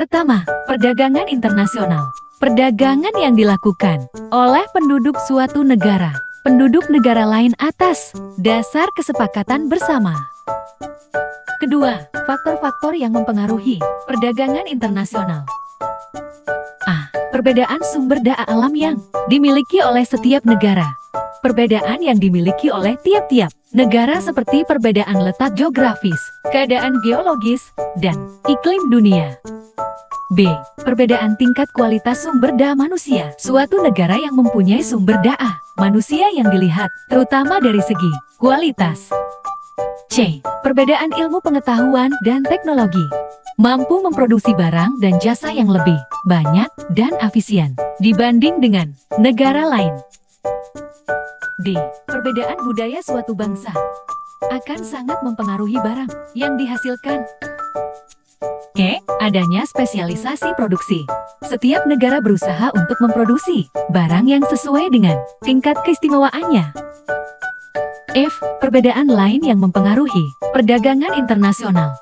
Pertama, perdagangan internasional. Perdagangan yang dilakukan oleh penduduk suatu negara, penduduk negara lain atas dasar kesepakatan bersama. Kedua, faktor-faktor yang mempengaruhi perdagangan internasional. A. Perbedaan sumber daya alam yang dimiliki oleh setiap negara. Perbedaan yang dimiliki oleh tiap-tiap negara seperti perbedaan letak geografis, keadaan geologis, dan iklim dunia. B. Perbedaan tingkat kualitas sumber daya manusia. Suatu negara yang mempunyai sumber daya manusia yang dilihat, terutama dari segi kualitas. C. Perbedaan ilmu pengetahuan dan teknologi. Mampu memproduksi barang dan jasa yang lebih banyak dan efisien dibanding dengan negara lain. D. Perbedaan budaya suatu bangsa akan sangat mempengaruhi barang yang dihasilkan. E. Adanya spesialisasi produksi. Setiap negara berusaha untuk memproduksi barang yang sesuai dengan tingkat keistimewaannya. F. Perbedaan lain yang mempengaruhi perdagangan internasional.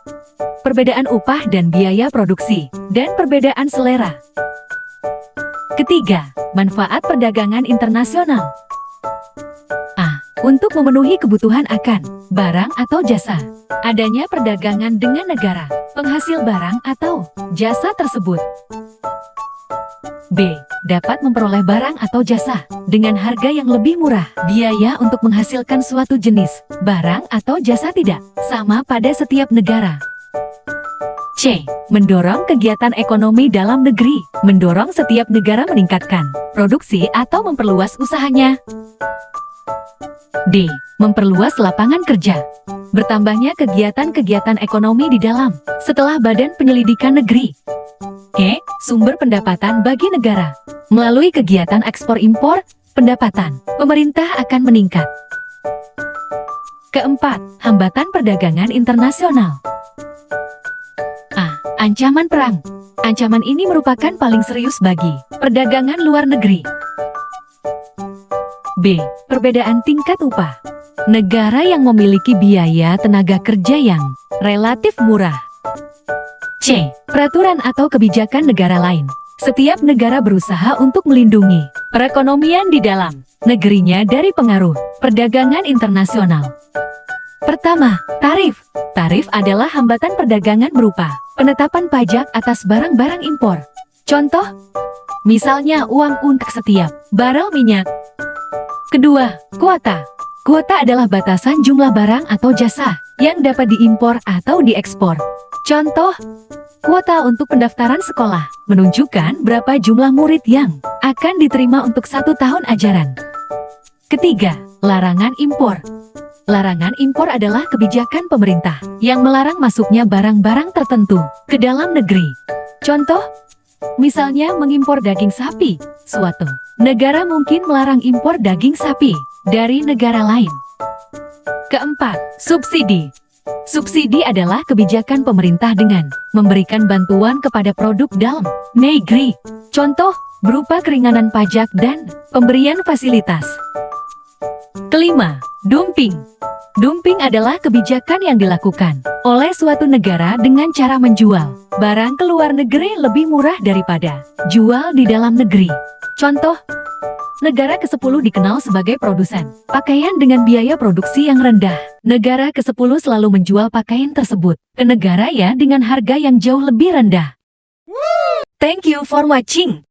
Perbedaan upah dan biaya produksi, dan perbedaan selera. Ketiga, manfaat perdagangan internasional. A. Untuk memenuhi kebutuhan akan barang atau jasa. Adanya perdagangan dengan negara penghasil barang atau jasa tersebut. B. Dapat memperoleh barang atau jasa dengan harga yang lebih murah. Biaya untuk menghasilkan suatu jenis barang atau jasa tidak sama pada setiap negara. C. Mendorong kegiatan ekonomi dalam negeri. Mendorong setiap negara meningkatkan produksi atau memperluas usahanya. D. Memperluas lapangan kerja. Bertambahnya kegiatan-kegiatan ekonomi di dalam setelah Badan Penyelidikan Negeri. E. Sumber pendapatan bagi negara. Melalui kegiatan ekspor-impor, pendapatan pemerintah akan meningkat. Keempat, hambatan perdagangan internasional. A. Ancaman perang. Ancaman ini merupakan paling serius bagi perdagangan luar negeri. B. Perbedaan tingkat upah. Negara yang memiliki biaya tenaga kerja yang relatif murah. C. Peraturan atau kebijakan negara lain. Setiap negara berusaha untuk melindungi perekonomian di dalam negerinya dari pengaruh perdagangan internasional. Pertama, tarif. Tarif adalah hambatan perdagangan berupa penetapan pajak atas barang-barang impor. Contoh, misalnya uang untuk setiap barel minyak. Kedua, kuota. Kuota adalah batasan jumlah barang atau jasa yang dapat diimpor atau diekspor. Contoh, kuota untuk pendaftaran sekolah menunjukkan berapa jumlah murid yang akan diterima untuk 1 tahun ajaran. Ketiga, larangan impor. Larangan impor adalah kebijakan pemerintah yang melarang masuknya barang-barang tertentu ke dalam negeri. Contoh, misalnya mengimpor daging sapi. Suatu negara mungkin melarang impor daging sapi dari negara lain. Keempat, subsidi. Subsidi adalah kebijakan pemerintah dengan memberikan bantuan kepada produk dalam negeri. Contoh, berupa keringanan pajak dan pemberian fasilitas. Kelima, dumping. Dumping adalah kebijakan yang dilakukan oleh suatu negara dengan cara menjual barang ke luar negeri lebih murah daripada jual di dalam negeri. Contoh, negara ke-10 dikenal sebagai produsen pakaian dengan biaya produksi yang rendah. Negara ke-10 selalu menjual pakaian tersebut ke negara ya dengan harga yang jauh lebih rendah. Thank you for watching.